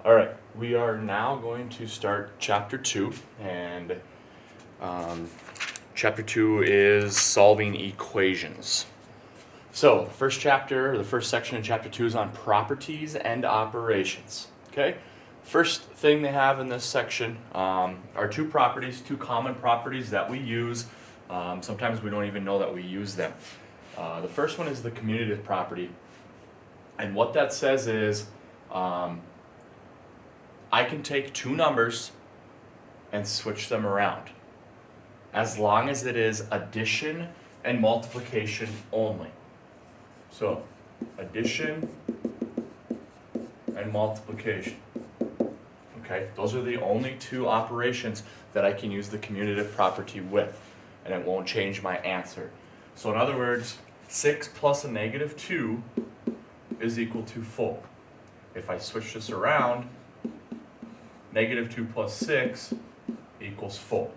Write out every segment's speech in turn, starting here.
All right, we are now going to start chapter 2, and chapter 2 is solving equations. So, first chapter, the first section in chapter 2 is on properties and operations. Okay, first thing they have in this section are two common properties that we use. Sometimes we don't even know that we use them. The first one is the commutative property, and what that says is I can take two numbers and switch them around as long as it is addition and multiplication only. So, addition and multiplication. Okay, those are the only two operations that I can use the commutative property with, and it won't change my answer. So in other words, 6 plus a negative 2 is equal to 4. If I switch this around, negative 2 plus 6 equals 4.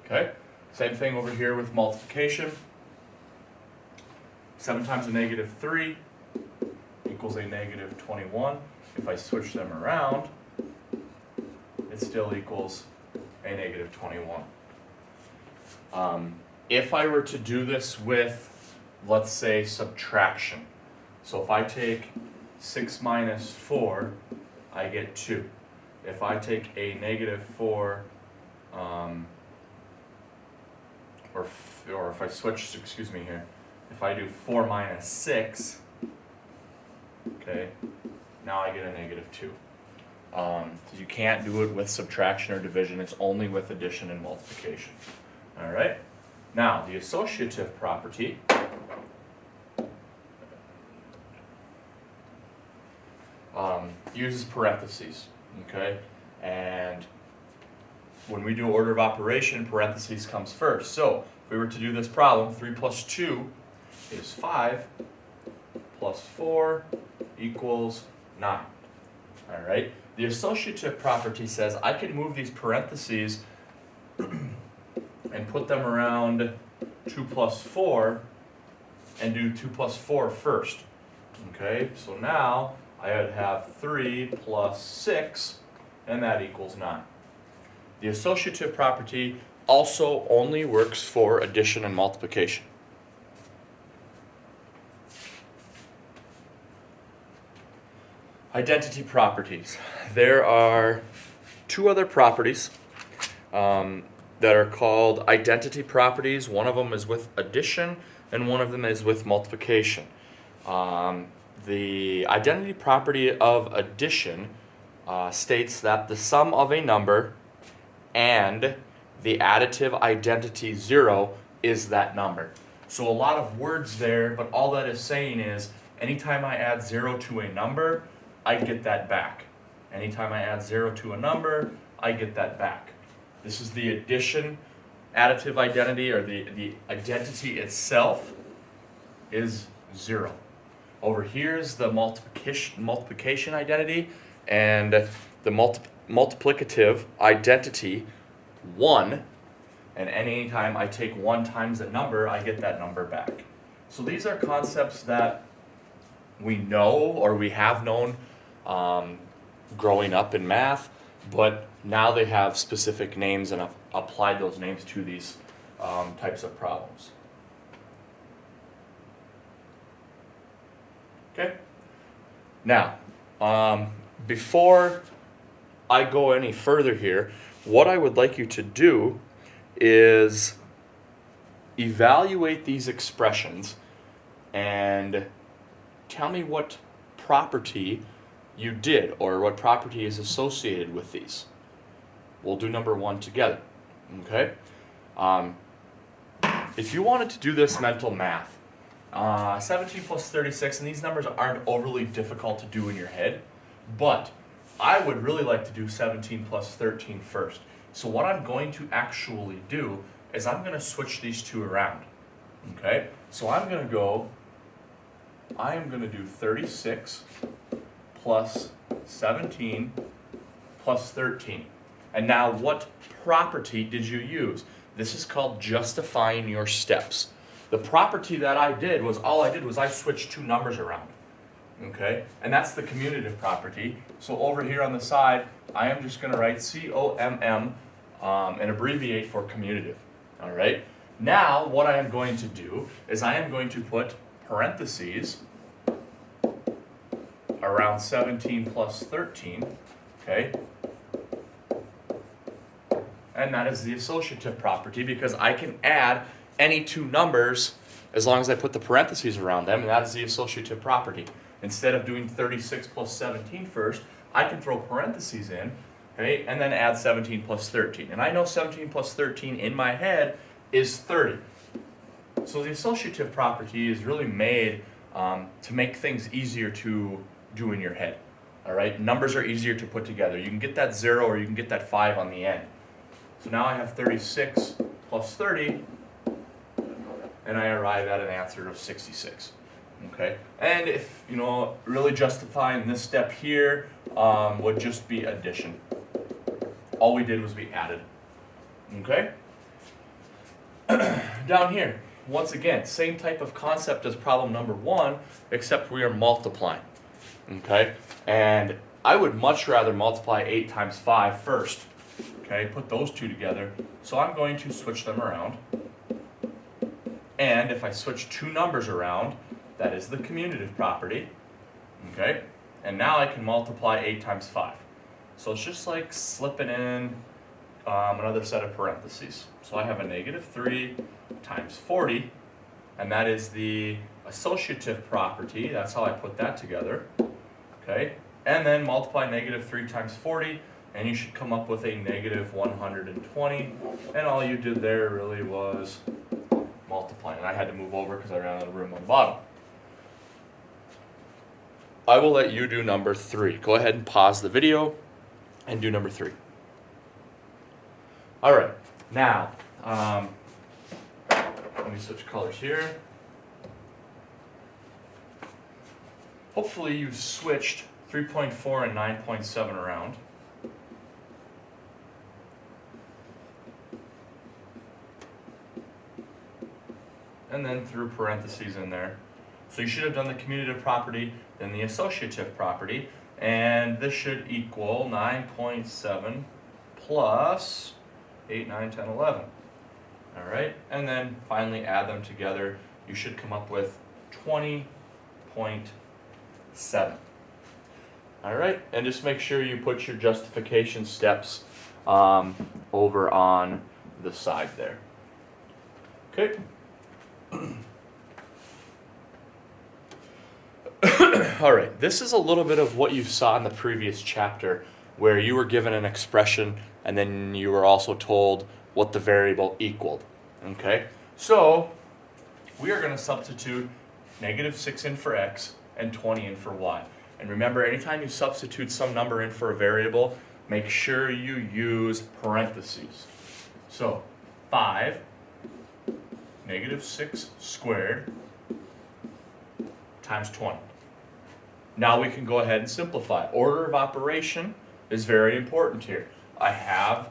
Okay? Same thing over here with multiplication. 7 times a negative 3 equals a negative 21. If I switch them around, it still equals a negative 21. If I were to do this with, let's say, subtraction. So if I take 6 minus 4, I get 2. If I take a negative 4, or if I switch, excuse me here, if I do 4 minus 6, okay, now I get a negative 2. So you can't do it with subtraction or division, it's only with addition and multiplication. All right, now the associative property uses parentheses. Okay, and when we do order of operation, parentheses comes first. So if we were to do this problem, 3 plus 2 is 5, plus 4 equals 9. All right, the associative property says I can move these parentheses and put them around 2 plus 4 and do 2 plus 4 first. Okay, so now I would have 3 plus 6, and that equals 9. The associative property also only works for addition and multiplication. Identity properties. There are two other properties that are called identity properties. One of them is with addition, and one of them is with multiplication. The identity property of addition states that the sum of a number and the additive identity 0 is that number. So a lot of words there, but all that is saying is anytime I add 0 to a number, I get that back. Anytime I add 0 to a number, I get that back. This is the addition additive identity, or the identity itself is 0. Over here is the multiplication identity, and the multiplicative identity 1, and anytime I take 1 times a number, I get that number back. So these are concepts that we know, or we have known growing up in math, but now they have specific names, and I've applied those names to these types of problems. Okay. Now, before I go any further here, what I would like you to do is evaluate these expressions and tell me what property you did, or what property is associated with these. We'll do number 1 together. Okay. If you wanted to do this mental math, 17 plus 36, and these numbers aren't overly difficult to do in your head, but I would really like to do 17 plus 13 first. So what I'm going to actually do is I'm going to switch these two around. Okay, so I am going to do 36 plus 17 plus 13. And now what property did you use? This is called justifying your steps. The property that I did was, all I did was I switched two numbers around. Okay, and that's the commutative property. So over here on the side, I am just going to write COMM and abbreviate for commutative. All right, now what I am going to do is I am going to put parentheses around 17 plus 13, okay? And that is the associative property because I can add any two numbers as long as I put the parentheses around them, and that is the associative property. Instead of doing 36 plus 17 first, I can throw parentheses in, okay, and then add 17 plus 13. And I know 17 plus 13 in my head is 30. So the associative property is really made to make things easier to do in your head. All right, numbers are easier to put together. You can get that 0 or you can get that 5 on the end. So now I have 36 plus 30, and I arrive at an answer of 66. Okay, and if, you know, really justifying this step here would just be addition. All we did was we added. Okay? Down here, once again, same type of concept as problem number 1, except we are multiplying. Okay, and I would much rather multiply 8 times 5 first. Okay, put those two together. So I'm going to switch them around. And if I switch two numbers around, that is the commutative property. Okay, and now I can multiply 8 times 5. So it's just like slipping in another set of parentheses. So I have a negative 3 times 40, and that is the associative property. That's how I put that together. Okay, and then multiply negative 3 times 40, and you should come up with a negative 120. And all you did there really was multiplying. And I had to move over because I ran out of room on the bottom. I will let you do number 3. Go ahead and pause the video and do number 3. All right, now let me switch colors here. Hopefully you switched 3.4 and 9.7 around. And then threw parentheses in there. So you should have done the commutative property, then the associative property, and this should equal 9.7 plus 8, 9, 10, 11. All right, and then finally add them together. You should come up with 20.7. All right, and just make sure you put your justification steps over on the side there. Okay. All right, this is a little bit of what you saw in the previous chapter where you were given an expression and then you were also told what the variable equaled. Okay, so we are going to substitute negative 6 in for x and 20 in for y. And remember, anytime you substitute some number in for a variable, make sure you use parentheses. So 5 negative 6 squared times 20. Now we can go ahead and simplify. Order of operation is very important here. I have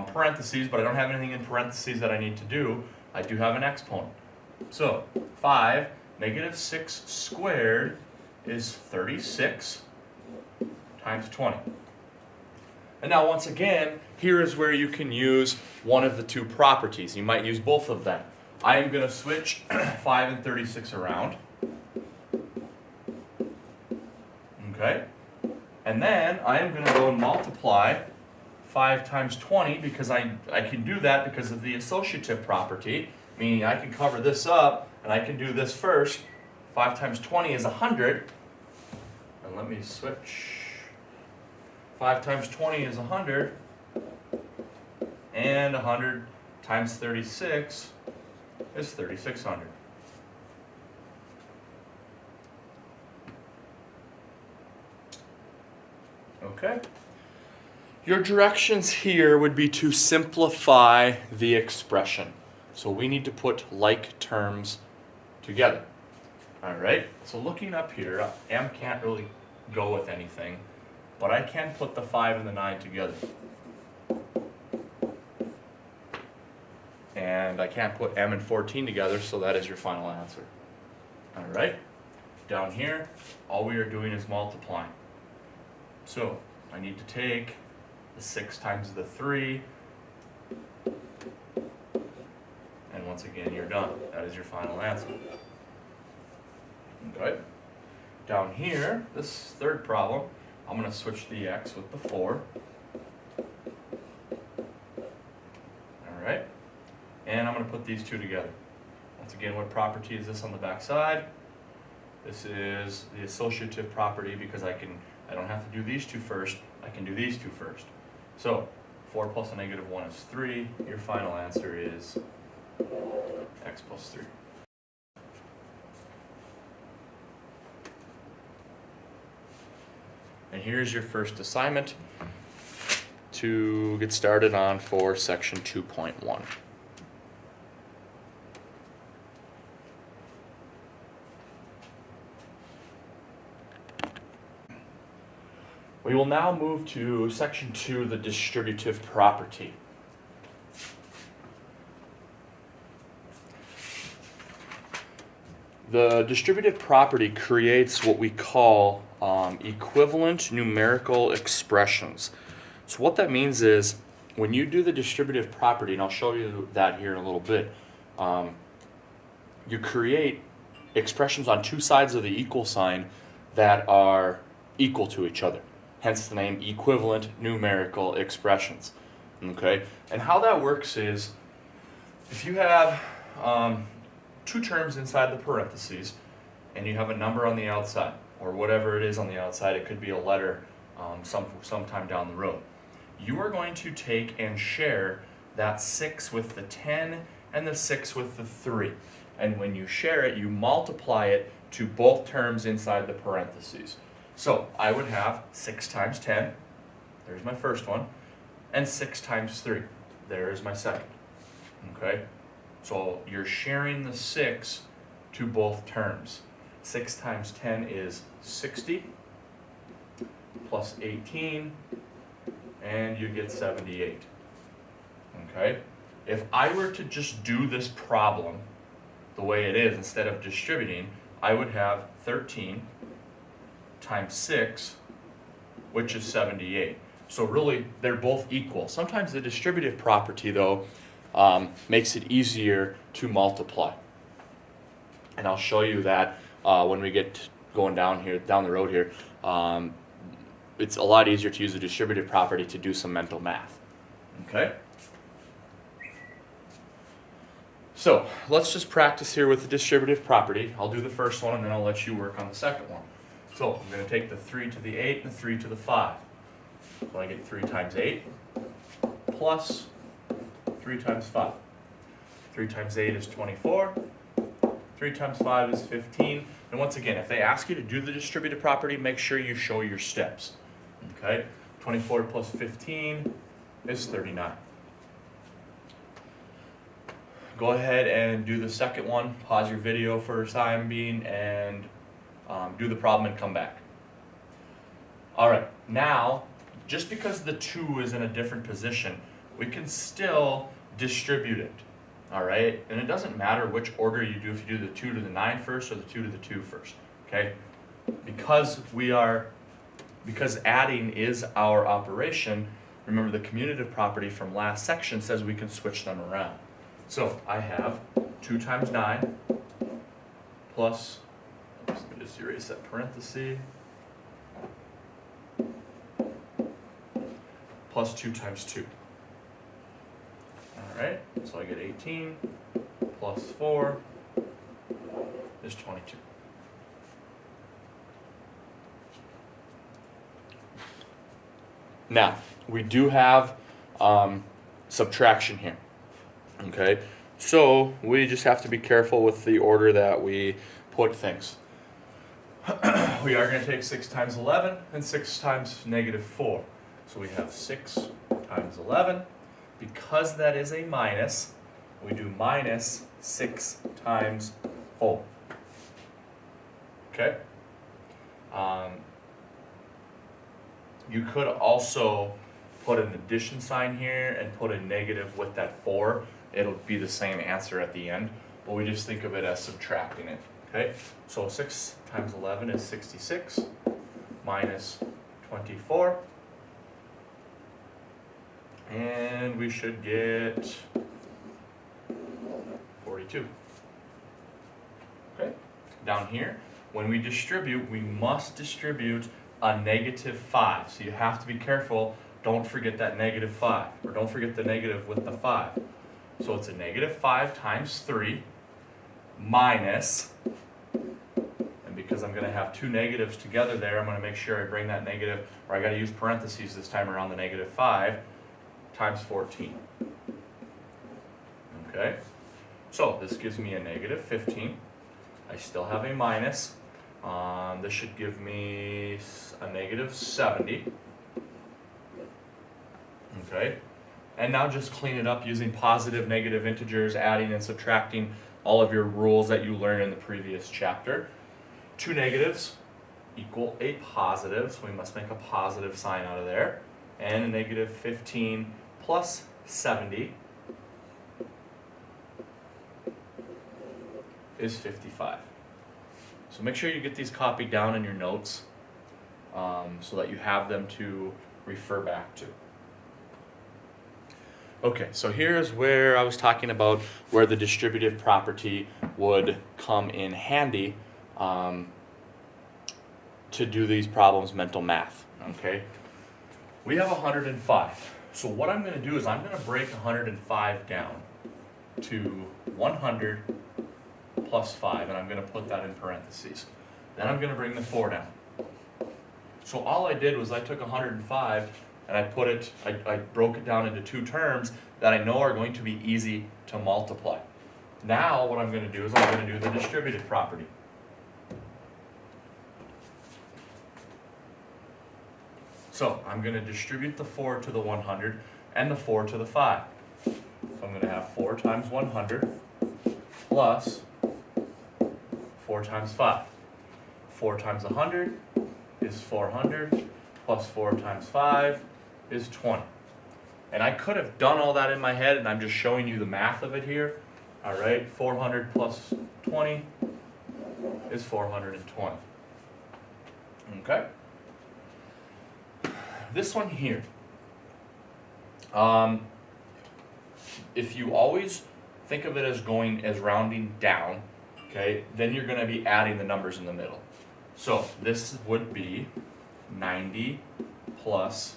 parentheses, but I don't have anything in parentheses that I need to do. I do have an exponent. So 5 negative 6 squared is 36 times 20. And now once again, here is where you can use one of the two properties. You might use both of them. I am going to switch 5 and 36 around. Okay, and then I am going to go and multiply 5 times 20 because I can do that because of the associative property, meaning I can cover this up and I can do this first. 5 times 20 is 100, and let me switch. 5 times 20 is 100, and 100 times 36 is 3,600. Okay. Your directions here would be to simplify the expression. So we need to put like terms together. All right. So looking up here, M can't really go with anything, but I can put the 5 and the 9 together. And I can't put M and 14 together, so that is your final answer. All right. Down here, all we are doing is multiplying. So I need to take the 6 times the 3, and once again you're done. That is your final answer. Okay. Down here, this third problem, I'm going to switch the x with the 4. Alright. And I'm going to put these two together. Once again, what property is this on the back side? This is the associative property because I don't have to do these two first, I can do these two first. So 4 plus a negative 1 is 3. Your final answer is x plus 3. And here's your first assignment to get started on for section 2.1. We will now move to section 2, the distributive property. The distributive property creates what we call equivalent numerical expressions. So what that means is when you do the distributive property, and I'll show you that here in a little bit, you create expressions on two sides of the equal sign that are equal to each other. Hence the name equivalent numerical expressions. Okay, and how that works is if you have two terms inside the parentheses and you have a number on the outside or whatever it is on the outside, it could be a letter sometime down the road, you are going to take and share that 6 with the 10 and the 6 with the 3, and when you share it you multiply it to both terms inside the parentheses. So I would have 6 times 10, there's my first one, and 6 times 3, there's my second. Okay, so you're sharing the 6 to both terms. 6 times 10 is 60, plus 18, and you get 78. Okay, if I were to just do this problem the way it is instead of distributing, I would have 13 times 6, which is 78. So really, they're both equal. Sometimes the distributive property, though, makes it easier to multiply. And I'll show you that when we get going down the road here. It's a lot easier to use the distributive property to do some mental math. Okay? So let's just practice here with the distributive property. I'll do the first one and then I'll let you work on the second one. So I'm going to take the 3 to the 8 and the 3 to the 5. So I get 3 times 8 plus 3 times 5. 3 times 8 is 24. 3 times 5 is 15. And once again, if they ask you to do the distributive property, make sure you show your steps. Okay? 24 plus 15 is 39. Go ahead and do the second one. Pause your video for a time being and do the problem and come back. Alright, now, just because the 2 is in a different position, we can still distribute it. Alright, and it doesn't matter which order you do, if you do the 2 to the 9 first or the 2 to the 2 first. Okay? Because adding is our operation, remember the commutative property from last section says we can switch them around. So I have 2 times 9 plus, let me just erase that parenthesis, plus 2 times 2. Alright, so I get 18 plus 4 is 22. Now, we do have subtraction here. Okay, so we just have to be careful with the order that we put things. We are going to take 6 times 11 and 6 times negative 4. So we have 6 times 11. Because that is a minus, we do minus 6 times 4. Okay? You could also put an addition sign here and put a negative with that 4. It'll be the same answer at the end, but we just think of it as subtracting it. Okay, so 6 times 11 is 66, minus 24, and we should get 42. Okay, down here, when we distribute, we must distribute a negative 5. So you have to be careful, don't forget that negative 5, or don't forget the negative with the 5. So it's a negative 5 times 3 minus, and because I'm going to have two negatives together there, I'm going to make sure I bring that negative, or I got to use parentheses this time around the negative 5, times 14. Okay, so this gives me a negative 15. I still have a minus. This should give me a negative 70. Okay, and now just clean it up using positive, negative integers, adding and subtracting all of your rules that you learned in the previous chapter. Two negatives equal a positive, so we must make a positive sign out of there. And a negative 15 plus 70 is 55. So make sure you get these copied down in your notes so that you have them to refer back to. Okay, so here's where I was talking about where the distributive property would come in handy to do these problems, mental math. Okay, we have 105. So what I'm going to do is I'm going to break 105 down to 100 plus 5, and I'm going to put that in parentheses. Then I'm going to bring the 4 down. So all I did was I took 105 and I broke it down into two terms that I know are going to be easy to multiply. Now what I'm going to do is I'm going to do the distributive property. So I'm going to distribute the 4 to the 100 and the 4 to the 5. So I'm going to have 4 times 100 plus 4 times 5. 4 times 100 is 400 plus 4 times 5 is 20. And I could have done all that in my head, and I'm just showing you the math of it here. All right, 400 plus 20 is 420. Okay. This one here, if you always think of it as rounding down, okay, then you're going to be adding the numbers in the middle. So this would be 90 plus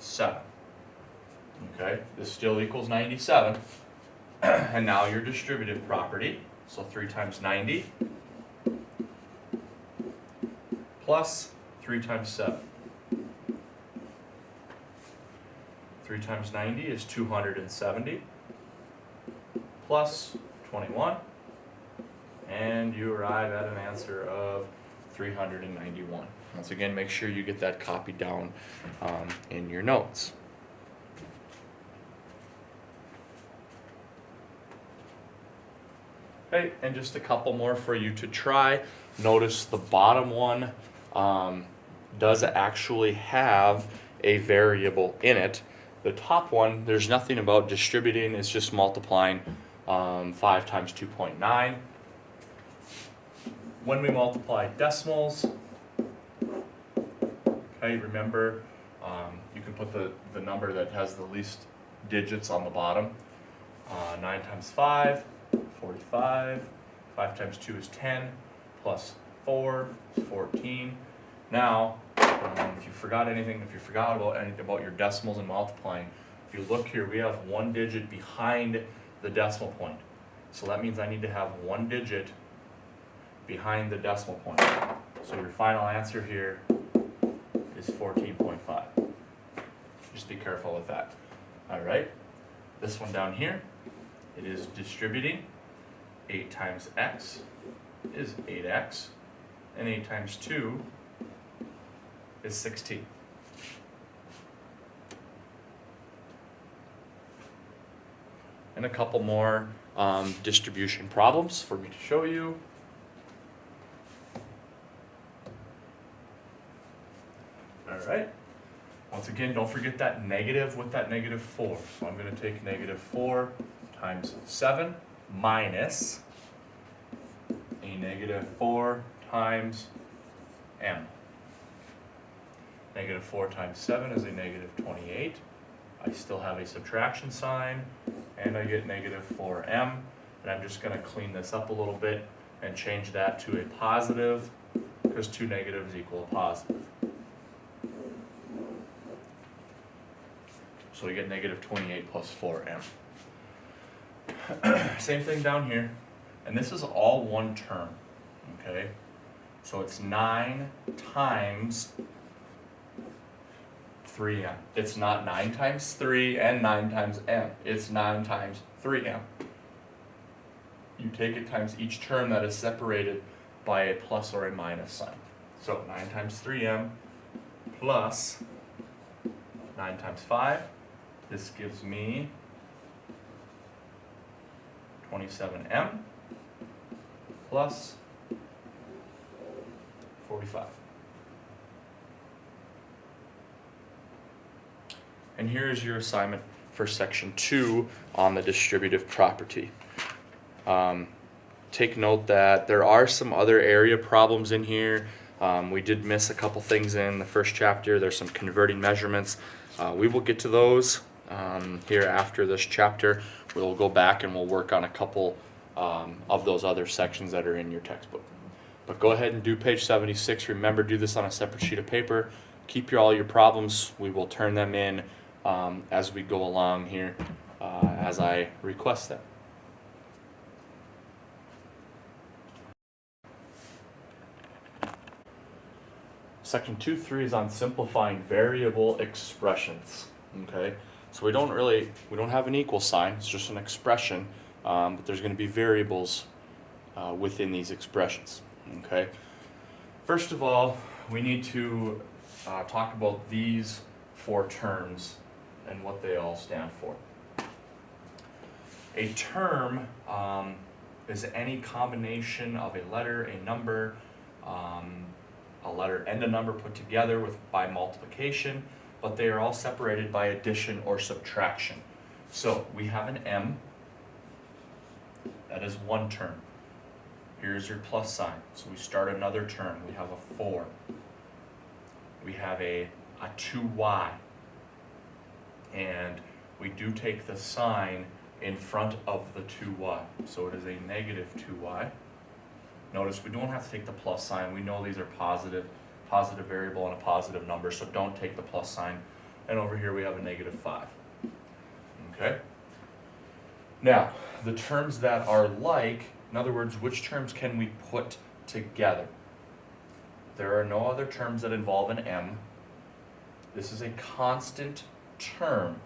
7. Okay, this still equals 97. And now your distributive property, so 3 times 90 plus 3 times 7. 3 times 90 is 270 plus 21, and you arrive at an answer of 391. Once again, make sure you get that copied down in your notes. Okay, and just a couple more for you to try. Notice the bottom one does actually have a variable in it. The top one, there's nothing about distributing, it's just multiplying 5 times 2.9. When we multiply decimals, okay, remember you can put the number that has the least digits on the bottom. 9 times 5, 45. 5 times 2 is 10, plus 4 is 14. Now, if you forgot about your decimals and multiplying, if you look here, we have one digit behind the decimal point. So that means I need to have one digit behind the decimal point. So your final answer here is 14.5. Just be careful with that. All right, this one down here, it is distributing. 8 times x is 8x, and 8 times 2 is 16. And a couple more distribution problems for me to show you. All right. Once again, don't forget that negative with that negative 4. So I'm going to take negative 4 times 7 minus a negative 4 times m. Negative 4 times 7 is a negative 28. I still have a subtraction sign, and I get negative 4m. And I'm just going to clean this up a little bit and change that to a positive, because two negatives equal a positive. So we get negative 28 plus 4m. Same thing down here. And this is all one term, okay? So it's 9 times 3m. It's not 9 times 3 and 9 times m. It's 9 times 3m. You take it times each term that is separated by a plus or a minus sign. So 9 times 3m plus 9 times 5. This gives me 27m plus 45. And here's your assignment for section 2 on the distributive property. Take note that there are some other area problems in here. We did miss a couple things in the first chapter. There's some converting measurements. We will get to those here after this chapter. We'll go back and we'll work on a couple of those other sections that are in your textbook. But go ahead and do page 76. Remember, do this on a separate sheet of paper. Keep all your problems. We will turn them in as we go along here as I request them. Section 2.3 is on simplifying variable expressions. Okay, so we don't have an equal sign. It's just an expression, but there's going to be variables within these expressions. Okay, first of all, we need to talk about these 4 terms and what they all stand for. A term is any combination of a letter, a number, a letter and a number put together by multiplication, but they are all separated by addition or subtraction. So we have an m, that is one term. Here's your plus sign. So we start another term. We have a 4. We have a 2y. And we do take the sign in front of the 2y. So it is a negative 2y. Notice we don't have to take the plus sign. We know these are positive variable and a positive number, so don't take the plus sign. And over here we have a negative 5. Okay? Now, the terms that are like, in other words, which terms can we put together? There are no other terms that involve an m. This is a constant term.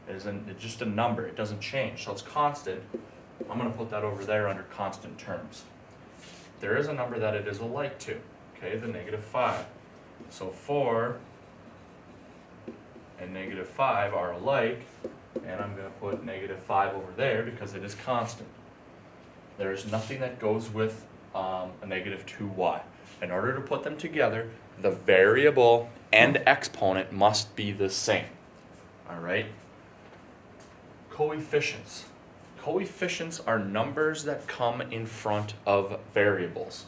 It's just a number. It doesn't change, so it's constant. I'm going to put that over there under constant terms. There is a number that it is alike to, okay, the negative 5. So 4 and negative 5 are alike, and I'm going to put negative 5 over there because it is constant. There is nothing that goes with a negative 2y. In order to put them together, the variable and exponent must be the same. All right? Coefficients. Coefficients are numbers that come in front of variables.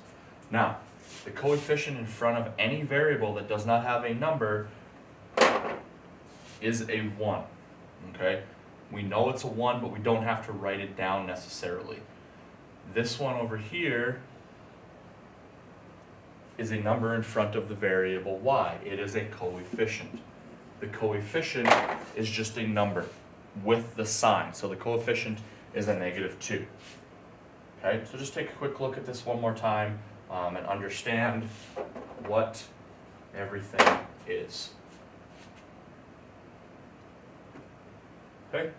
Now, the coefficient in front of any variable that does not have a number is a 1. Okay? We know it's a 1, but we don't have to write it down necessarily. This one over here is a number in front of the variable y. It is a coefficient. The coefficient is just a number with the sign. So the coefficient is a negative 2. Okay, so just take a quick look at this one more time and understand what everything is. Okay,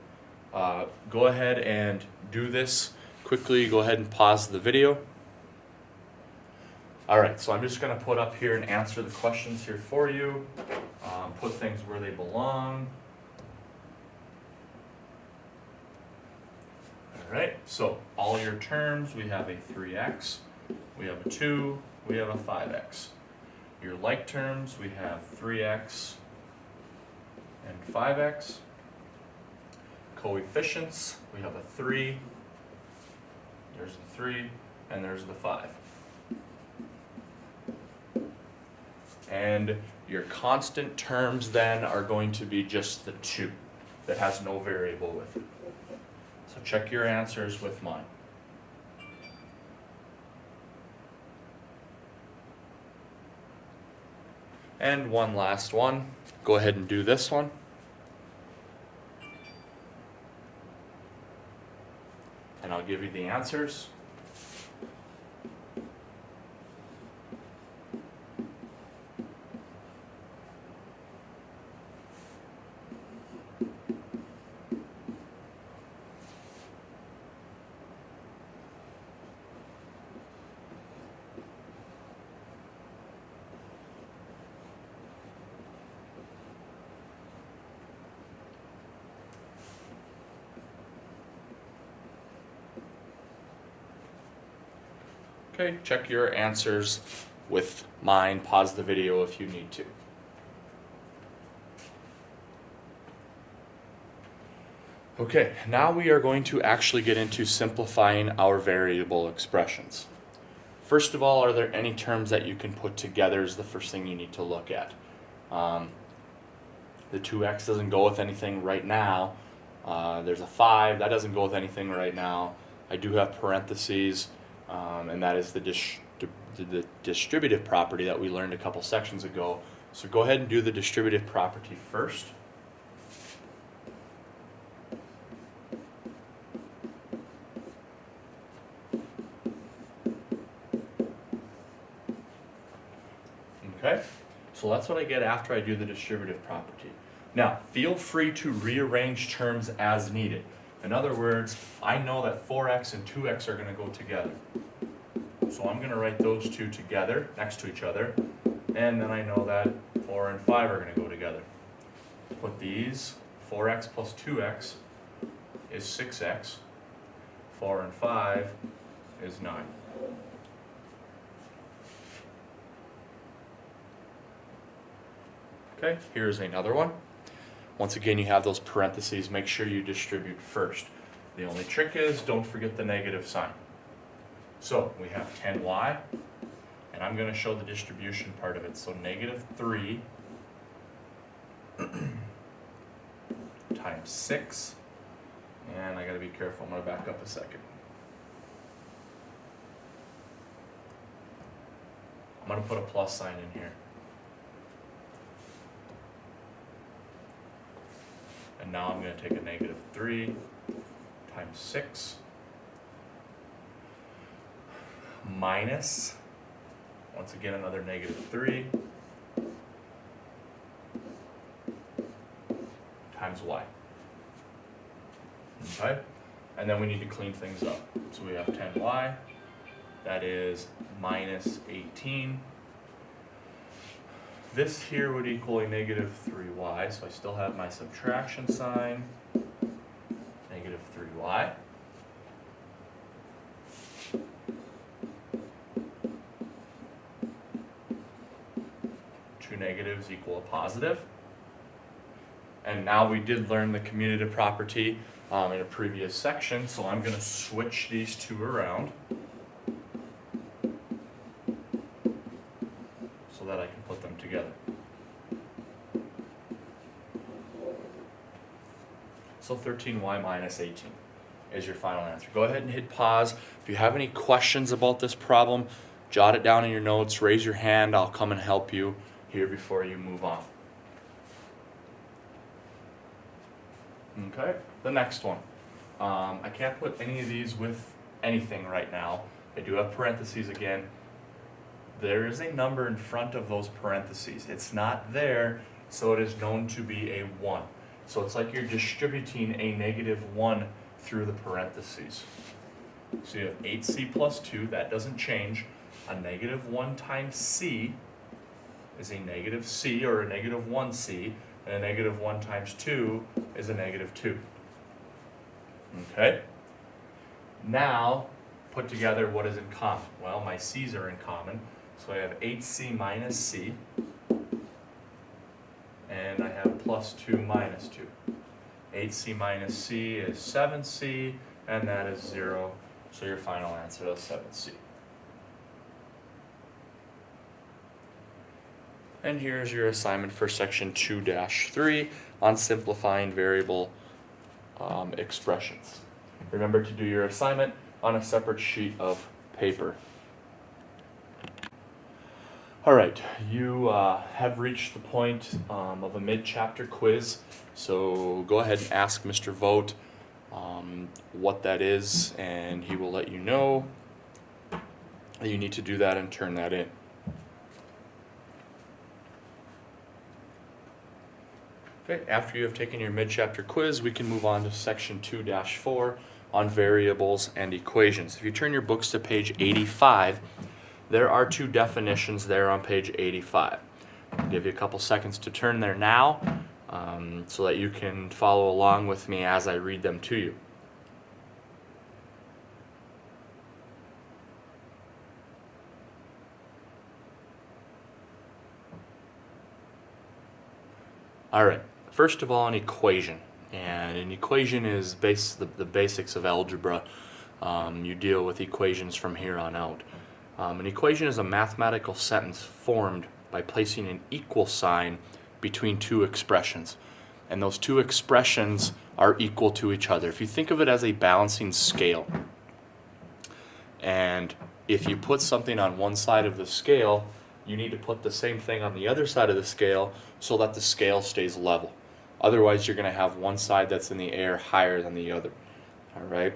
go ahead and do this quickly. Go ahead and pause the video. Alright, so I'm just going to put up here and answer the questions here for you. Put things where they belong. Alright, so all your terms, we have a 3x, we have a 2, we have a 5x. Your like terms, we have 3x and 5x. Coefficients, we have a 3, there's the 3, and there's the 5. And your constant terms then are going to be just the 2 that has no variable with it. So check your answers with mine. And one last one. Go ahead and do this one. And I'll give you the answers. Okay, check your answers with mine. Pause the video if you need to. Okay, now we are going to actually get into simplifying our variable expressions. First of all, are there any terms that you can put together is the first thing you need to look at. The 2x doesn't go with anything right now. There's a 5, that doesn't go with anything right now. I do have parentheses. And that is the distributive property that we learned a couple sections ago. So go ahead and do the distributive property first. Okay, so that's what I get after I do the distributive property. Now, feel free to rearrange terms as needed. In other words, I know that 4x and 2x are going to go together. So I'm going to write those two together, next to each other, and then I know that 4 and 5 are going to go together. Put these, 4x plus 2x is 6x, 4 and 5 is 9. Okay, here's another one. Once again, you have those parentheses. Make sure you distribute first. The only trick is don't forget the negative sign. So we have 10y, and I'm going to show the distribution part of it. So negative 3 times 6, and I got to be careful. I'm going to back up a second. I'm going to put a plus sign in here. And now I'm going to take a negative 3 times 6 minus, once again, another negative 3 times y. Okay? And then we need to clean things up. So we have 10y, that is minus 18. This here would equal a negative 3y, so I still have my subtraction sign, negative 3y. Two negatives equal a positive. And now we did learn the commutative property in a previous section, so I'm going to switch these two around so that I can put them together. So 13y minus 18 is your final answer. Go ahead and hit pause. If you have any questions about this problem, jot it down in your notes, raise your hand, I'll come and help you here before you move on. Okay, the next one. I can't put any of these with anything right now. I do have parentheses again. There is a number in front of those parentheses. It's not there, so it is known to be a 1. So it's like you're distributing a negative 1 through the parentheses. So you have 8c plus 2, that doesn't change. A negative 1 times c is a negative c, or a negative 1c, and a negative 1 times 2 is a negative 2. Okay? Now, put together what is in common. Well, my c's are in common, so I have 8c minus c, and I have plus 2 minus 2. 8c minus c is 7c, and that is 0, so your final answer is 7c. And here's your assignment for section 2-3 on simplifying variable expressions. Remember to do your assignment on a separate sheet of paper. Alright, you have reached the point of a mid-chapter quiz, so go ahead and ask Mr. Vogt what that is, and he will let you know. You need to do that and turn that in. Okay, after you have taken your mid-chapter quiz, we can move on to section 2-4 on variables and equations. If you turn your books to page 85, there are two definitions there on page 85. I'll give you a couple seconds to turn there now so that you can follow along with me as I read them to you. Alright, first of all, an equation. And an equation is the basics of algebra. You deal with equations from here on out. An equation is a mathematical sentence formed by placing an equal sign between two expressions. And those two expressions are equal to each other. If you think of it as a balancing scale, and if you put something on one side of the scale, you need to put the same thing on the other side of the scale so that the scale stays level. Otherwise, you're going to have one side that's in the air higher than the other. All right.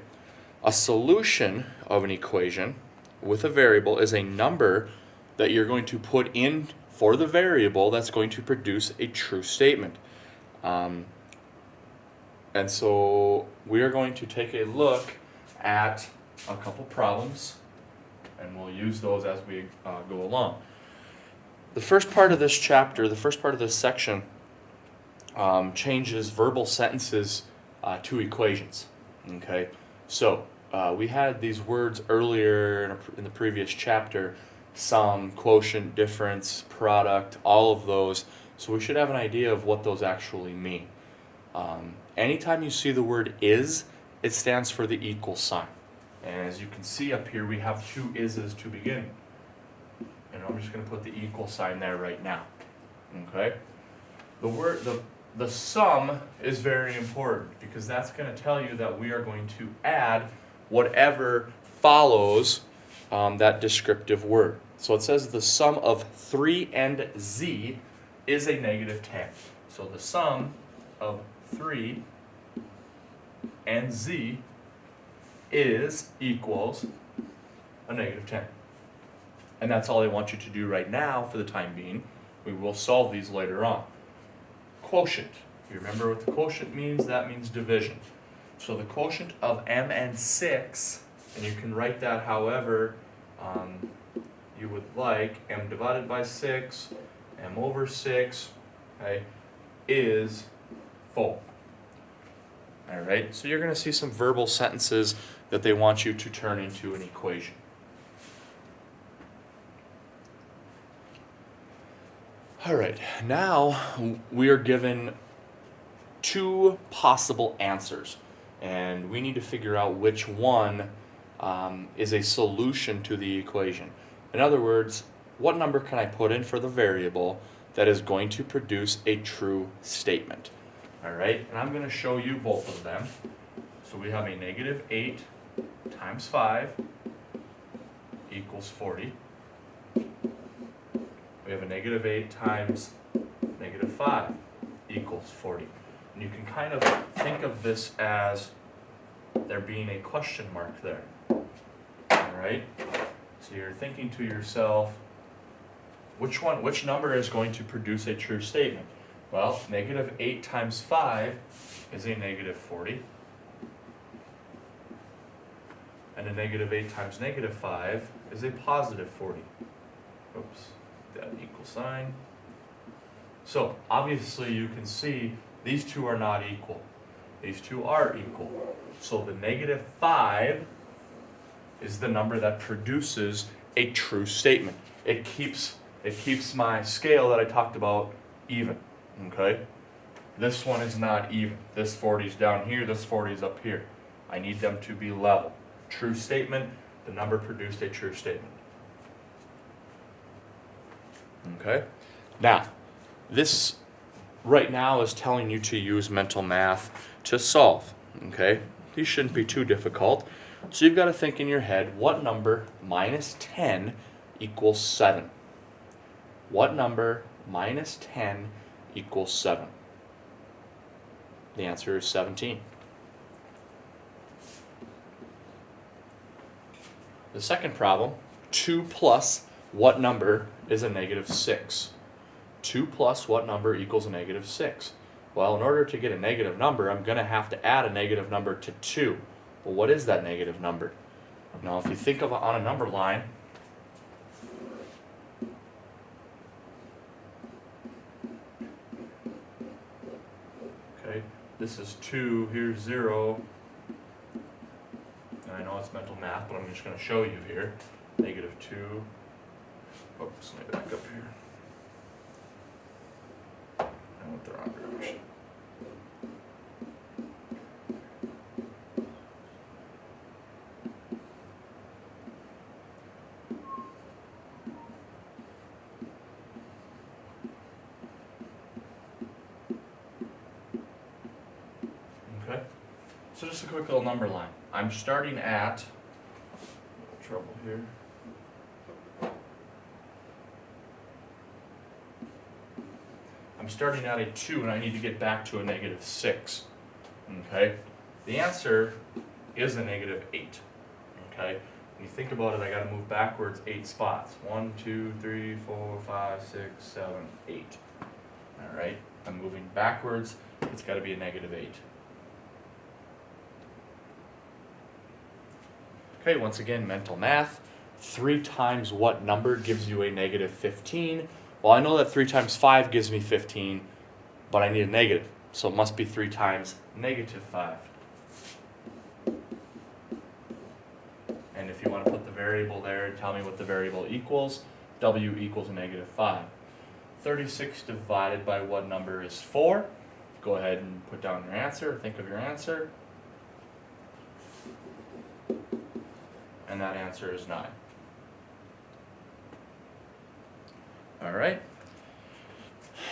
A solution of an equation with a variable is a number that you're going to put in for the variable that's going to produce a true statement. And so we are going to take a look at a couple problems, and we'll use those as we go along. The first part of this chapter, the first part of this section, changes verbal sentences to equations. Okay, so we had these words earlier in the previous chapter: sum, quotient, difference, product, all of those. So we should have an idea of what those actually mean. Anytime you see the word is, it stands for the equal sign. And as you can see up here, we have two is's to begin. And I'm just going to put the equal sign there right now. Okay? The sum is very important because that's going to tell you that we are going to add whatever follows that descriptive word. So it says the sum of 3 and z is a negative 10. So the sum of 3 and z equals a negative 10. And that's all I want you to do right now for the time being. We will solve these later on. Quotient. You remember what the quotient means? That means division. So the quotient of m and 6, and you can write that however you would like, m divided by 6, m over 6, okay, is 4. Alright, so you're going to see some verbal sentences that they want you to turn into an equation. Alright, now we are given two possible answers, and we need to figure out which one is a solution to the equation. In other words, what number can I put in for the variable that is going to produce a true statement? Alright, and I'm going to show you both of them. So we have a negative 8 times 5 equals 40. We have a negative 8 times negative 5 equals 40. And you can kind of think of this as there being a question mark there. Alright? So you're thinking to yourself, which number is going to produce a true statement? Well, negative 8 times 5 is a negative 40. And a negative 8 times negative 5 is a positive 40. Oops, that equal sign. So, obviously you can see these two are not equal. These two are equal. So the negative 5 is the number that produces a true statement. It keeps my scale that I talked about even. Okay? This one is not even. This 40 is down here, this 40 is up here. I need them to be level. True statement, the number produced a true statement. Okay? Now, this right now is telling you to use mental math to solve, okay? These shouldn't be too difficult. So you've got to think in your head, what number minus 10 equals 7? What number minus 10 equals 7? The answer is 17. The second problem, 2 plus what number is a negative 6? 2 plus what number equals a negative 6? Well, in order to get a negative number, I'm going to have to add a negative number to 2. Well, what is that negative number? Now, if you think of on a number line, okay, this is 2, here's 0. And I know it's mental math, but I'm just going to show you here. Negative 2. Oops, let me back up here. I went the wrong direction. Okay, so just a quick little number line. I'm starting at, trouble here. I'm starting at a 2 and I need to get back to a negative 6. Okay, the answer is a negative 8. Okay, when you think about it, I got to move backwards 8 spots. 1, 2, 3, 4, 5, 6, 7, 8. All right, I'm moving backwards. It's got to be a negative 8. Okay, once again, mental math. 3 times what number gives you a negative 15? Well, I know that 3 times 5 gives me 15, but I need a negative. So it must be 3 times negative 5. And if you want to put the variable there and tell me what the variable equals, w equals a negative 5. 36 divided by what number is 4? Go ahead and put down your answer, think of your answer. And that answer is 9. All right.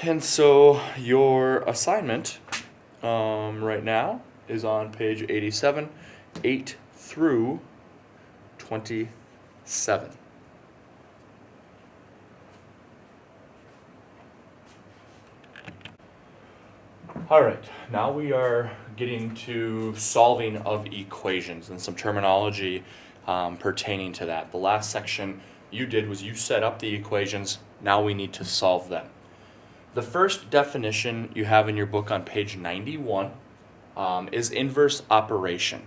And so your assignment right now is on page 87, 8 through 27. All right, now we are getting to solving of equations and some terminology pertaining to that. The last section you did was you set up the equations. Now we need to solve them. The first definition you have in your book on page 91 is inverse operation.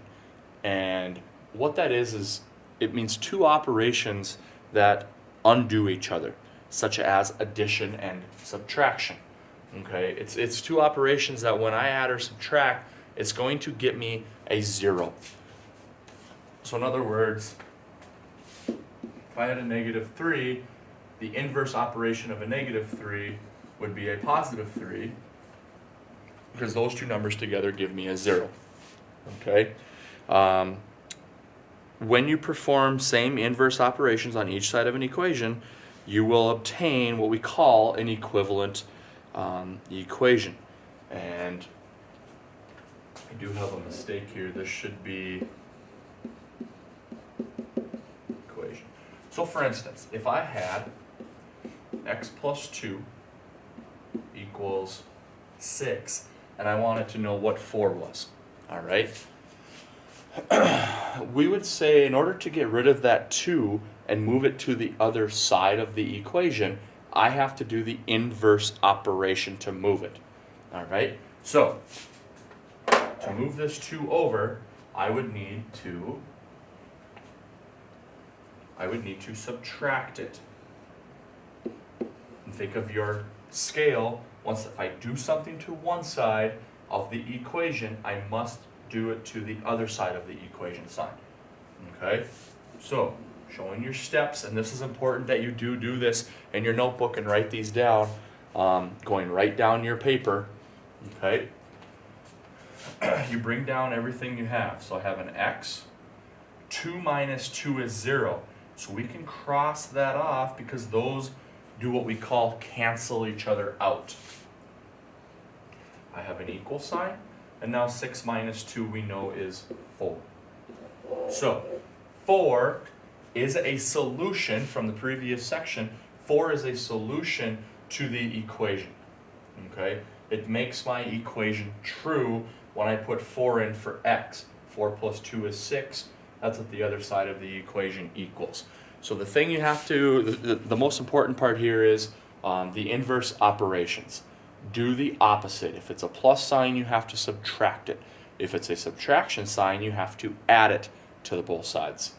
And what that is it means two operations that undo each other, such as addition and subtraction. Okay, it's two operations that when I add or subtract, it's going to get me a 0. So in other words, if I had a negative 3, the inverse operation of a negative 3 would be a positive 3, because those two numbers together give me a 0. Okay? When you perform same inverse operations on each side of an equation, you will obtain what we call an equivalent equation. And I do have a mistake here. This should be equation. So for instance, if I had x plus 2 equals 6, and I wanted to know what 4 was, all right? We would say in order to get rid of that 2 and move it to the other side of the equation, I have to do the inverse operation to move it. All right? So, to move this 2 over, I would need to subtract it. And think of your scale. Once if I do something to one side of the equation, I must do it to the other side of the equation sign. Okay? So, showing your steps, and this is important that you do this in your notebook and write these down, going right down your paper. Okay? You bring down everything you have. So I have an x. 2 minus 2 is 0. So we can cross that off because those do what we call cancel each other out. I have an equal sign, and now 6 minus 2 we know is 4. So 4 is a solution from the previous section. 4 is a solution to the equation. Okay? It makes my equation true when I put 4 in for x. 4 plus 2 is 6. That's what the other side of the equation equals. So the thing you have to, the most important part here is the inverse operations. Do the opposite. If it's a plus sign, you have to subtract it. If it's a subtraction sign, you have to add it to the both sides.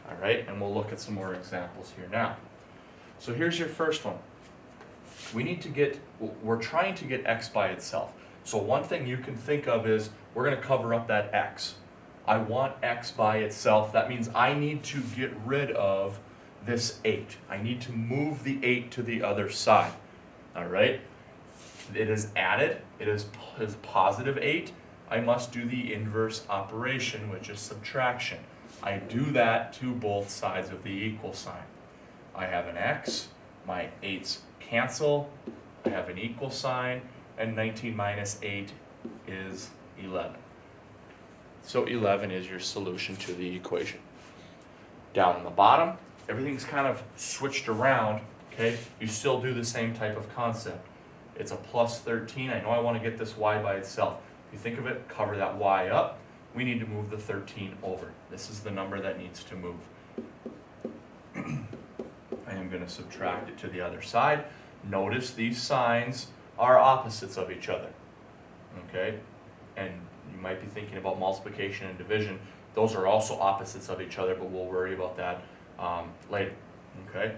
All right, and we'll look at some more examples here now. So here's your first one. We're trying to get x by itself. So one thing you can think of is we're going to cover up that x. I want x by itself. That means I need to get rid of this 8. I need to move the 8 to the other side. All right? It is added. It is positive 8. I must do the inverse operation, which is subtraction. I do that to both sides of the equal sign. I have an x. My 8's cancel. I have an equal sign. And 19 minus 8 is 11. So 11 is your solution to the equation. Down in the bottom, everything's kind of switched around, okay? You still do the same type of concept. It's a plus 13. I know I want to get this y by itself. If you think of it, cover that y up. We need to move the 13 over. This is the number that needs to move. I am going to subtract it to the other side. Notice these signs are opposites of each other, okay? And you might be thinking about multiplication and division. Those are also opposites of each other, but we'll worry about that later, okay?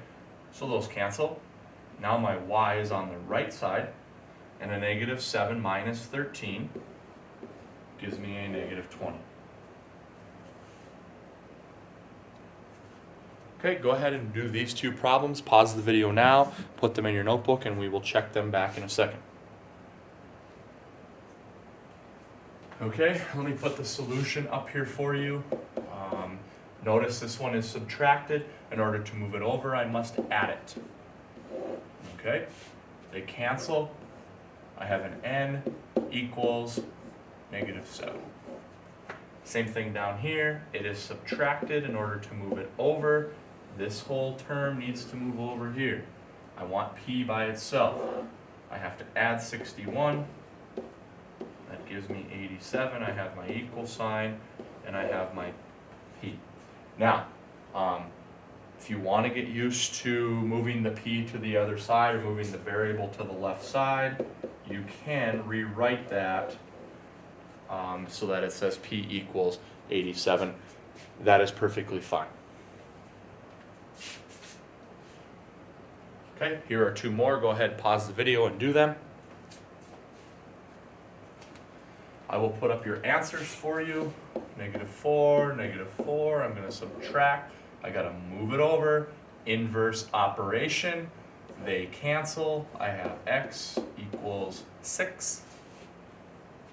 So those cancel. Now my y is on the right side, and a negative 7 minus 13 gives me a negative 20. Okay, go ahead and do these two problems. Pause the video now, put them in your notebook, and we will check them back in a second. Okay, let me put the solution up here for you. Notice this one is subtracted. In order to move it over, I must add it. Okay, they cancel. I have an n equals negative 7. Same thing down here. It is subtracted. In order to move it over, this whole term needs to move over here. I want p by itself. I have to add 61. That gives me 87. I have my equal sign, and I have my p. Now, if you want to get used to moving the p to the other side or moving the variable to the left side, you can rewrite that so that it says p equals 87. That is perfectly fine. Okay, here are two more. Go ahead, pause the video and do them. I will put up your answers for you. Negative 4, negative 4. I'm going to subtract. I got to move it over. Inverse operation. They cancel. I have x equals 6.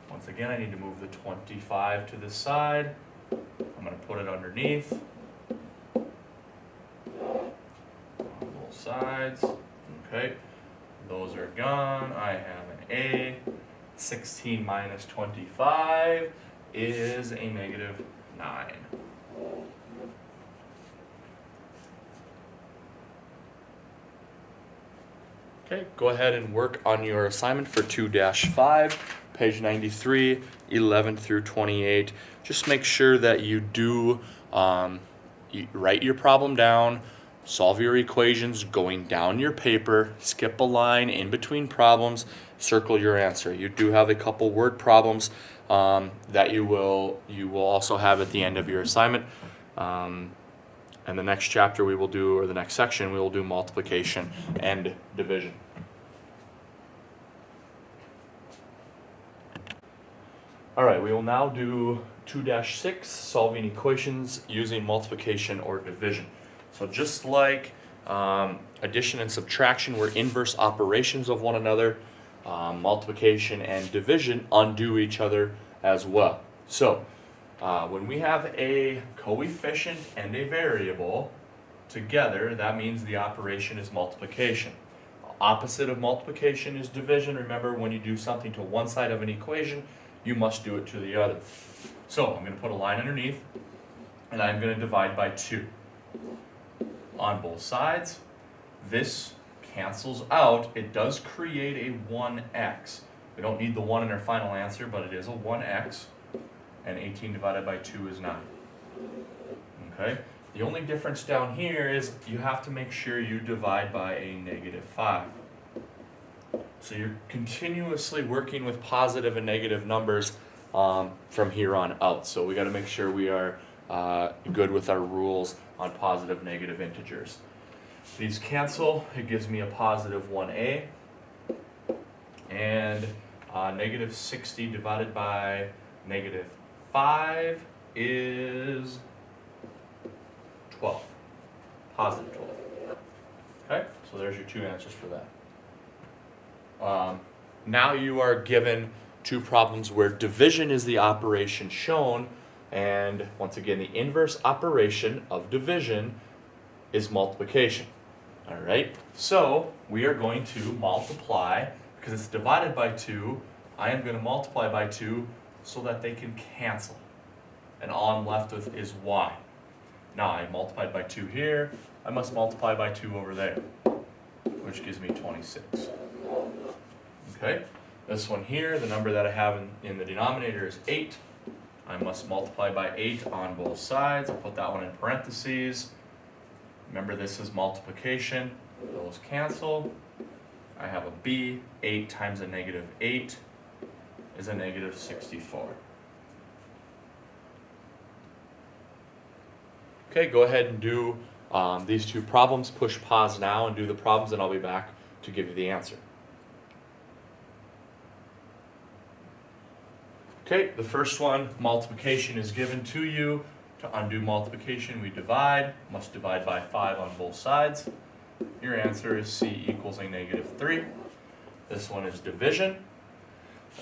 Once again, I need to move the 25 to the side. I'm going to put it underneath. On both sides. Okay. Those are gone. I have an a. 16 minus 25 is a negative 9. Okay, go ahead and work on your assignment for 2-5, page 93, 11 through 28. Just make sure that you do write your problem down, solve your equations going down your paper, skip a line in between problems, circle your answer. You do have a couple word problems that you will also have at the end of your assignment. And the next chapter we will do, or the next section, we will do multiplication and division. All right, we will now do 2-6, solving equations using multiplication or division. So just like addition and subtraction were inverse operations of one another, multiplication and division undo each other as well. So when we have a coefficient and a variable together, that means the operation is multiplication. opposite of multiplication is division. Remember, when you do something to one side of an equation, you must do it to the other. So I'm going to put a line underneath, and I'm going to divide by 2 on both sides. This cancels out. It does create a 1x. We don't need the 1 in our final answer, but it is a 1x, and 18 divided by 2 is 9. Okay? The only difference down here is you have to make sure you divide by a -5. So you're continuously working with positive and negative numbers from here on out. So we got to make sure we are good with our rules on positive, negative integers. These cancel. It gives me a positive 1a. And -60 divided by -5 is 12. Positive 12. Okay, so there's your 2 answers for that. Now you are given 2 problems where division is the operation shown, and once again, the inverse operation of division is multiplication. All right, so we are going to multiply, because it's divided by 2, I am going to multiply by 2 so that they can cancel. And all I'm left with is y. Now I multiplied by 2 here, I must multiply by 2 over there, which gives me 26. Okay, this one here, the number that I have in the denominator is 8. I must multiply by 8 on both sides. I'll put that one in parentheses. Remember, this is multiplication. Those cancel. I have a b. 8 times a -8 is a -64. Okay, go ahead and do these 2 problems. Push pause now and do the problems, and I'll be back to give you the answer. Okay, the first one, multiplication is given to you. To undo multiplication, we divide. Must divide by 5 on both sides. Your answer is C equals a -3. This one is division.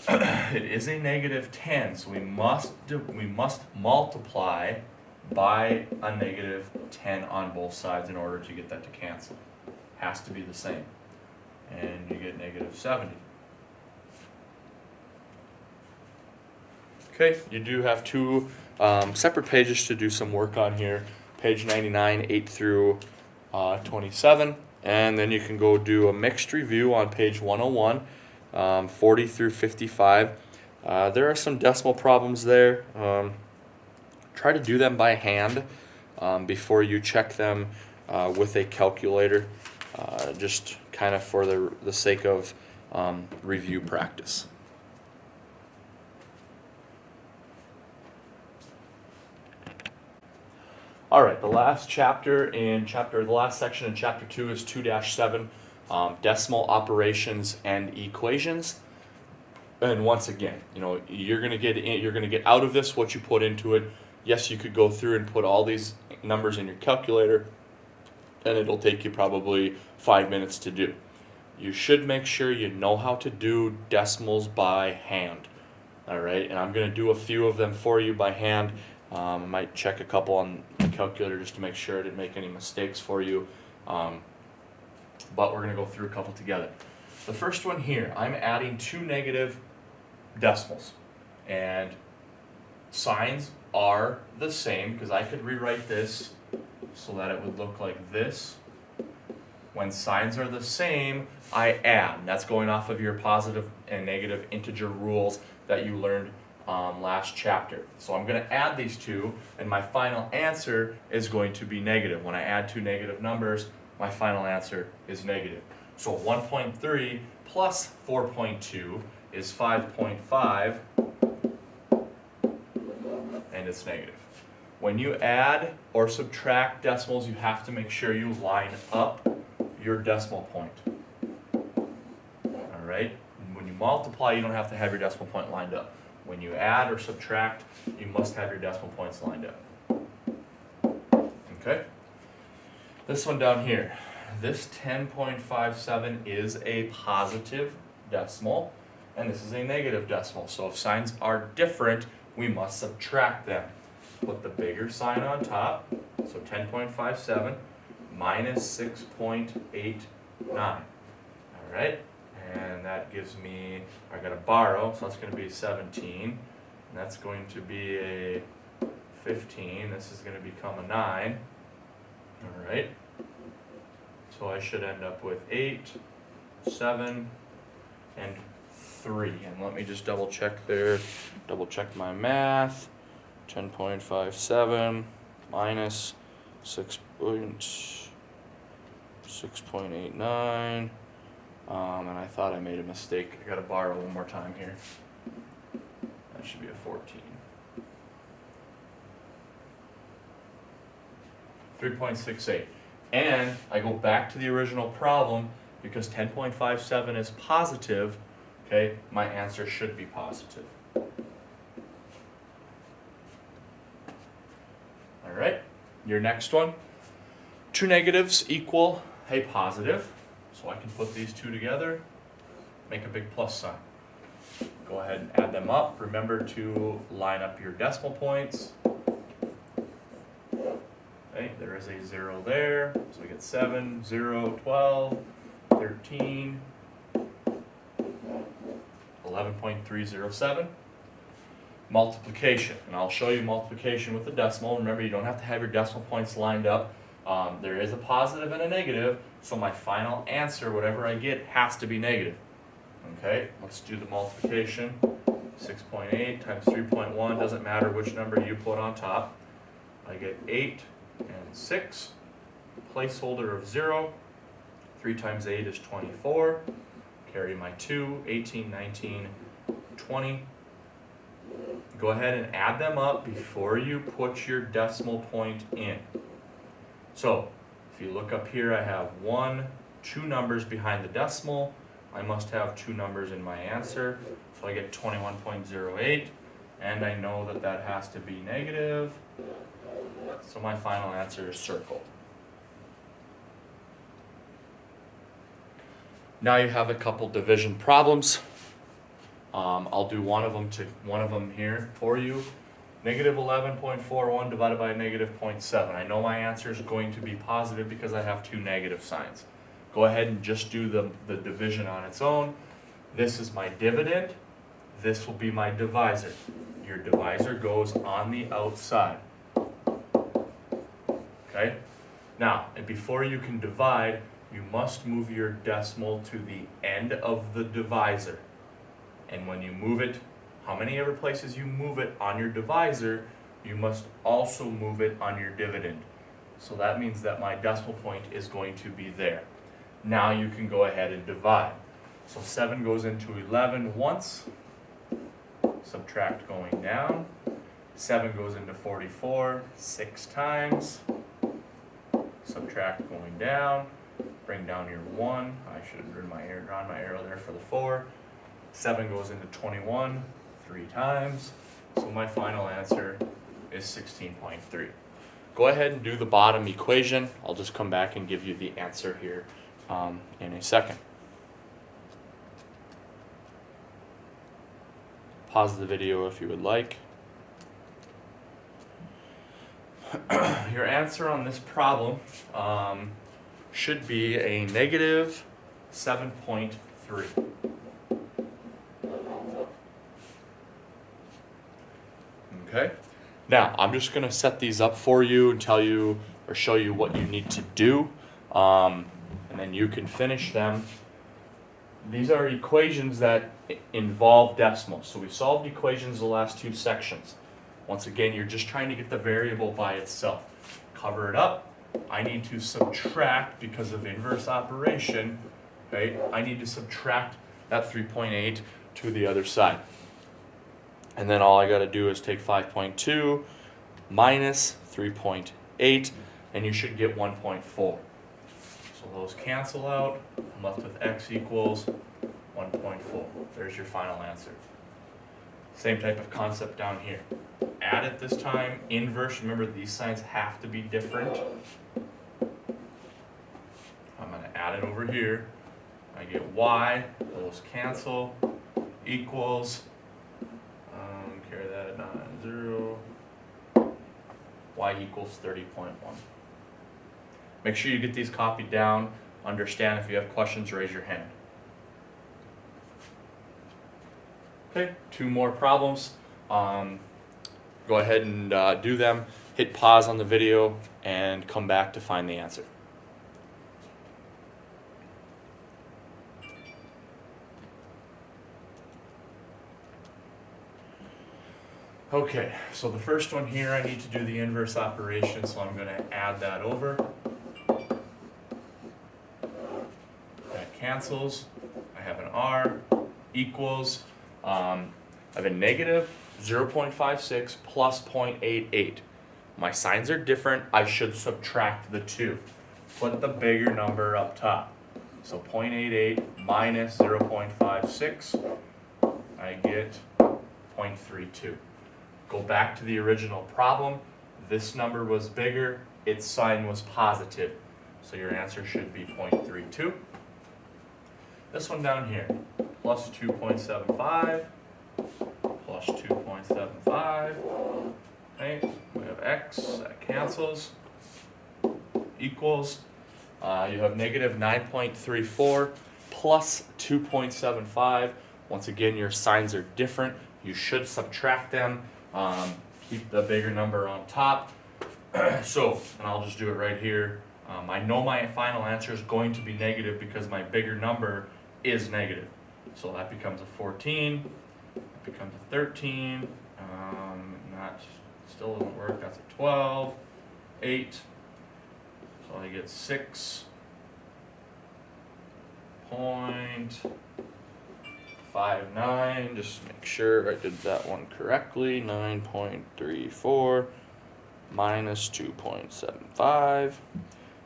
It is a -10, so we must multiply by a -10 on both sides in order to get that to cancel. Has to be the same. And you get -70. Okay, you do have 2 separate pages to do some work on here. Page 99, 8 through 27. And then you can go do a mixed review on page 101, 40 through 55. There are some decimal problems there. Try to do them by hand before you check them with a calculator, just kind of for the sake of review practice. All right, the last the last section in chapter 2 is 2-7, decimal operations and equations. And once again, you're gonna get out of this what you put into it. Yes, you could go through and put all these numbers in your calculator, and it'll take you probably 5 minutes to do. You should make sure you know how to do decimals by hand. All right, and I'm gonna do a few of them for you by hand. I might check a couple on the calculator just to make sure I didn't make any mistakes for you. But we're going to go through a couple together. The first one here, I'm adding 2 negative decimals. And signs are the same, because I could rewrite this so that it would look like this. When signs are the same, I add. And that's going off of your positive and negative integer rules that you learned last chapter. So I'm going to add these 2, and my final answer is going to be negative. When I add 2 negative numbers, my final answer is negative. So 1.3 plus 4.2 is 5.5, and it's negative. When you add or subtract decimals, you have to make sure you line up your decimal point. All right? When you multiply, you don't have to have your decimal point lined up. When you add or subtract, you must have your decimal points lined up. Okay? This one down here, this 10.57 is a positive decimal, and this is a negative decimal. So if signs are different, we must subtract them. Put the bigger sign on top, so 10.57 minus 6.89. Alright, and that gives me, I gotta borrow, so that's gonna be 17. And that's going to be a 15. This is gonna become a 9. Alright. So I should end up with 8, 7, and 3. And let me just double check there. Double check my math. 10.57 minus 6.89. And I thought I made a mistake. I gotta borrow one more time here. That should be a 14. 3.68. And I go back to the original problem because 10.57 is positive, okay, my answer should be positive. Alright, your next one. Two negatives equal a positive. So I can put these two together, make a big plus sign. Go ahead and add them up. Remember to line up your decimal points. Okay, there is a 0 there, so we get 7, 0, 12, 13, 11.307. Multiplication, and I'll show you multiplication with a decimal. Remember, you don't have to have your decimal points lined up. There is a positive and a negative, so my final answer, whatever I get, has to be negative. Okay, let's do the multiplication. 6.8 times 3.1, doesn't matter which number you put on top. I get 8 and 6, placeholder of 0. 3 times 8 is 24. Carry my 2, 18, 19, 20. Go ahead and add them up before you put your decimal point in. So, if you look up here, I have 2 numbers behind the decimal. I must have 2 numbers in my answer. So I get 21.08, and I know that that has to be negative. So my final answer is circled. Now you have a couple division problems. I'll do one of them here for you. Negative 11.41 divided by negative 0.7. I know my answer is going to be positive because I have 2 negative signs. Go ahead and just do the division on its own. This is my dividend. This will be my divisor. Your divisor goes on the outside. Okay? Now, and before you can divide, you must move your decimal to the end of the divisor. And when you move it, how many ever places you move it on your divisor, you must also move it on your dividend. So that means that my decimal point is going to be there. Now you can go ahead and divide. So 7 goes into 11 once, subtract going down. 7 goes into 44 6 times, subtract going down. Bring down your 1. I should have drawn my arrow there for the 4. 7 goes into 21 3 times. So my final answer is 16.3. Go ahead and do the bottom equation. I'll just come back and give you the answer here in a second. Pause the video if you would like. Your answer on this problem should be a negative 7.3. Okay, now I'm just going to set these up for you and tell you or show you what you need to do, and then you can finish them. These are equations that involve decimals. So we solved equations the last 2 sections. Once again, you're just trying to get the variable by itself. Cover it up. I need to subtract because of inverse operation. Okay, I need to subtract that 3.8 to the other side. And then all I got to do is take 5.2 minus 3.8, and you should get 1.4. So those cancel out. I'm left with x equals 1.4. There's your final answer. Same type of concept down here. Add it this time. Inverse, remember these signs have to be different. I'm going to add it over here. I get y, those cancel, equals, carry that at 9, 0, y equals 30.1. Make sure you get these copied down. Understand, if you have questions, raise your hand. Okay, 2 more problems. Go ahead and do them. Hit pause on the video and come back to find the answer. Okay, so the first one here, I need to do the inverse operation, so I'm going to add that over. That cancels. I have an R equals, I have a negative 0.56 plus 0.88. My signs are different. I should subtract the 2. Put the bigger number up top. So 0.88 minus 0.56, I get 0.32. Go back to the original problem. This number was bigger, its sign was positive. So your answer should be 0.32. This one down here, plus 2.75, plus 2.75. Okay, we have x, that cancels, equals, you have negative 9.34 plus 2.75. Once again, your signs are different. You should subtract them. Keep the bigger number on top. So, and I'll just do it right here. I know my final answer is going to be negative because my bigger number is negative. So that becomes a 14, that becomes a 13, still doesn't work, that's a 12, 8, so I get 6.59, just make sure I did that one correctly, 9.34 minus 2.75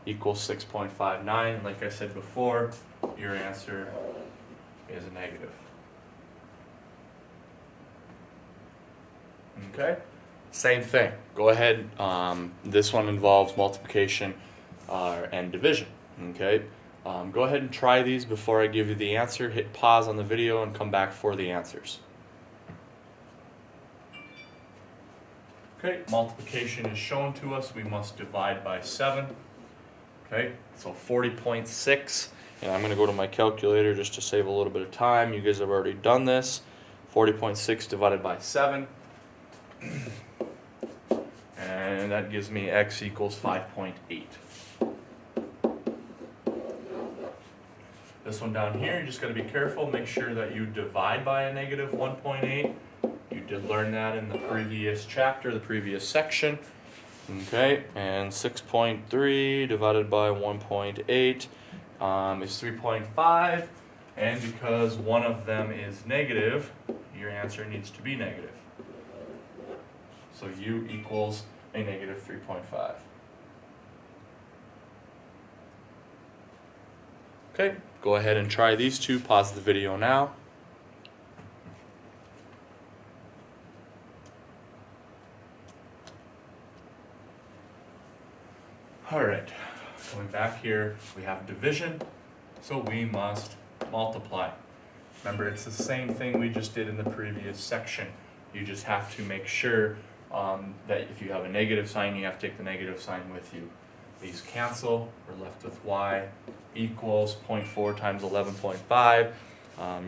equals 6.59. Like I said before, your answer is a negative. Okay, same thing. Go ahead. This one involves multiplication and division. Okay, go ahead and try these before I give you the answer. Hit pause on the video and come back for the answers. Okay, multiplication is shown to us. We must divide by 7. Okay, so 40.6. And I'm going to go to my calculator just to save a little bit of time. You guys have already done this. 40.6 divided by 7. And that gives me x equals 5.8. This one down here, you just got to be careful. Make sure that you divide by a negative 1.8. You did learn that in the previous chapter, the previous section. Okay, and 6.3 divided by 1.8 is 3.5. And because one of them is negative, your answer needs to be negative. So u equals a negative 3.5. Okay, go ahead and try these two. Pause the video now. All right, going back here, we have division, so we must multiply. Remember, it's the same thing we just did in the previous section. You just have to make sure that if you have a negative sign, you have to take the negative sign with you. These cancel, we're left with y equals 0.4 times 11.5.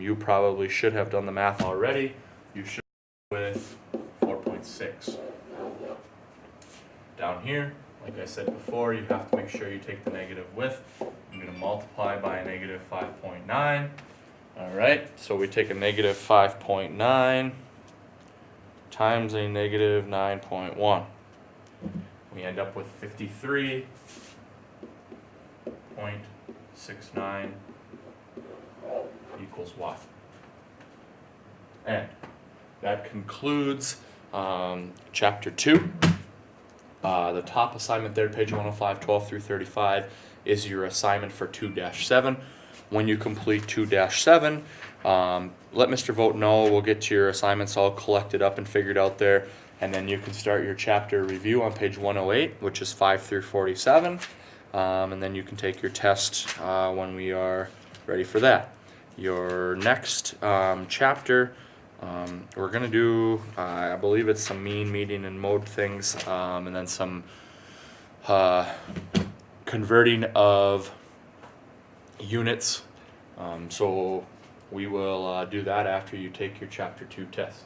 You probably should have done the math already. You should with 4.6. Down here, like I said before, you have to make sure you take the negative with. I'm going to multiply by a negative 5.9. Alright, so we take a negative 5.9 times a negative 9.1. We end up with 53.69 equals y. And that concludes chapter 2. The top assignment there, page 105, 12 through 35, is your assignment for 2-7. When you complete 2-7, let Mr. Vogt know. We'll get your assignments all collected up and figured out there, and then you can start your chapter review on page 108, which is 5 through 47, and then you can take your test when we are ready for that. Your next chapter, we're going to do, I believe it's some mean, median, and mode things, and then some converting of units. So We will do that after you take your Chapter 2 test.